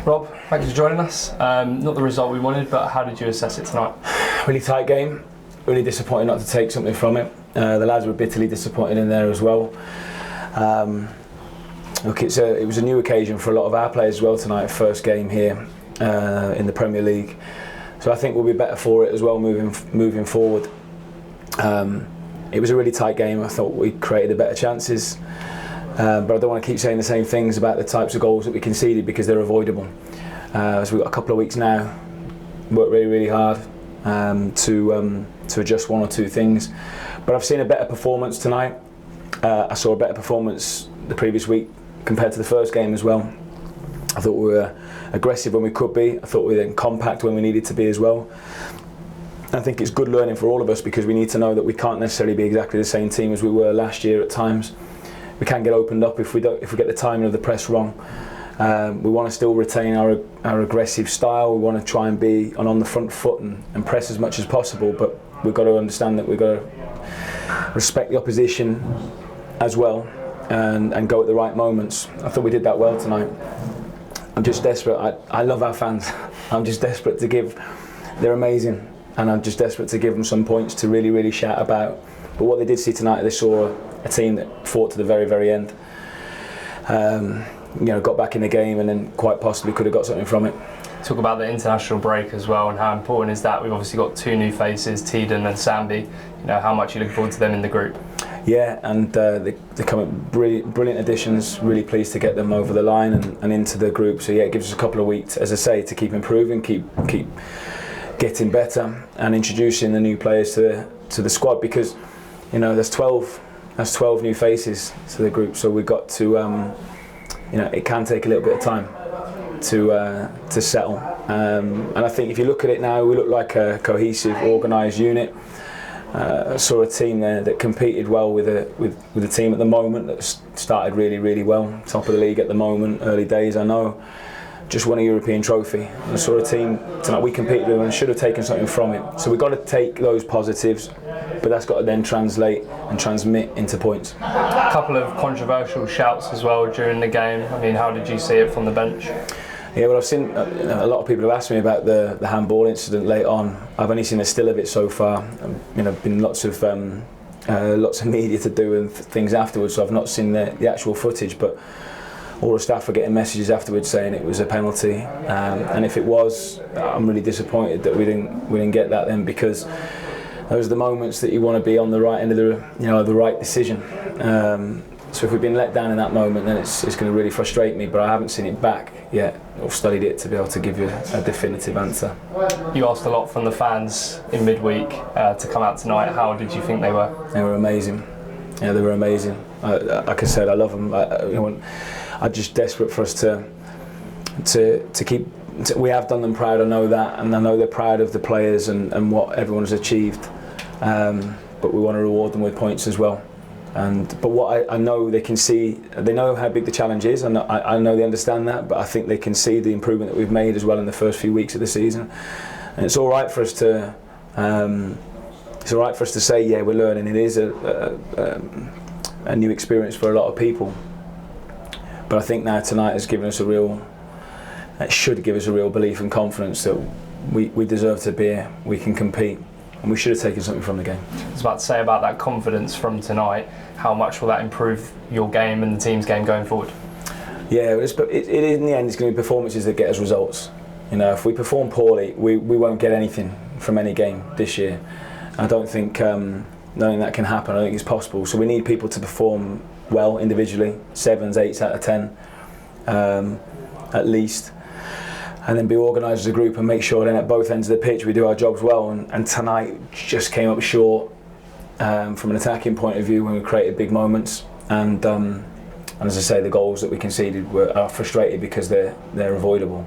Rob, thank you for joining us. Not the result we wanted, but how did you assess it tonight? Really tight game, really disappointed not to take something from it. The lads were bitterly disappointed in there as well. Look, it was a new occasion for a lot of our players as well tonight, first game here in the Premier League. So I think we'll be better for it as well moving forward. It was a really tight game. I thought we created the better chances. But I don't want to keep saying the same things about the types of goals that we conceded because they're avoidable. So we've got a couple of weeks now, worked really hard to adjust one or two things. But I've seen a better performance tonight. I saw a better performance the previous week compared to the first game as well. I thought we were aggressive when we could be. I thought we were then compact when we needed to be as well. I think it's good learning for all of us because we need to know that we can't necessarily be exactly the same team as we were last year at times. We can get opened up if we get the timing of the press wrong. We want to still retain our aggressive style. We want to try and be on the front foot and press as much as possible, but we've got to understand that we've got to respect the opposition as well and go at the right moments. I thought we did that well tonight. I'm just desperate. I love our fans. I'm just desperate to give. They're amazing, and I'm just desperate to give them some points to really shout about. But what they did see tonight, they saw a team that fought to the very end. Got back in the game and then quite possibly could have got something from it. Talk about the international break as well and how important is that? We've obviously got two new faces, Teden and Sambi. How much you look forward to them in the group? Yeah, and they come at brilliant additions. Really pleased to get them over the line and into the group. So yeah, it gives us a couple of weeks, as I say, to keep improving, keep getting better, and introducing the new players to the squad because there's 12 new faces to the group. So we've got to it can take a little bit of time to settle. And I think if you look at it now, we look like a cohesive, organised unit. I saw a team there that competed well with a team at the moment that started really well, top of the league at the moment, early days I know, just won a European trophy. I saw a team tonight we competed with and should have taken something from it. So we've got to take those positives, but that's got to then translate and transmit into points. A couple of controversial shouts as well during the game. I mean, how did you see it from the bench? Yeah, well, I've seen a lot of people have asked me about the handball incident late on. I've only seen a still of it so far. Been lots of media to do and things afterwards, so I've not seen the actual footage. But all the staff were getting messages afterwards saying it was a penalty, and if it was, I'm really disappointed that we didn't get that then because those are the moments that you want to be on the right end of the right decision. So if we've been let down in that moment, then it's going to really frustrate me. But I haven't seen it back yet or studied it to be able to give you a definitive answer. You asked a lot from the fans in midweek to come out tonight. How did you think they were? They were amazing. Yeah, they were amazing. Like I said, I love them. I'm just desperate for us to keep. We have done them proud. I know that, and I know they're proud of the players and what everyone has achieved. But we want to reward them with points as well. But what I know they can see, they know how big the challenge is, and I know they understand that. But I think they can see the improvement that we've made as well in the first few weeks of the season, and it's all right for us to. It's all right for us to say, yeah, we're learning. It is a new experience for a lot of people. But I think now tonight has given us it should give us a real belief and confidence that we deserve to be here, we can compete, and we should have taken something from the game. I was about to say about that confidence from tonight, how much will that improve your game and the team's game going forward? Yeah, it in the end it's going to be performances that get us results. If we perform poorly, we won't get anything from any game this year. I don't think that can happen. I don't think it's possible. So we need people to perform well individually, 7s, 8s out of 10 at least, and then be organised as a group and make sure then at both ends of the pitch we do our jobs well. And tonight just came up short from an attacking point of view when we created big moments. And as I say, the goals that we conceded are frustrated because they're avoidable.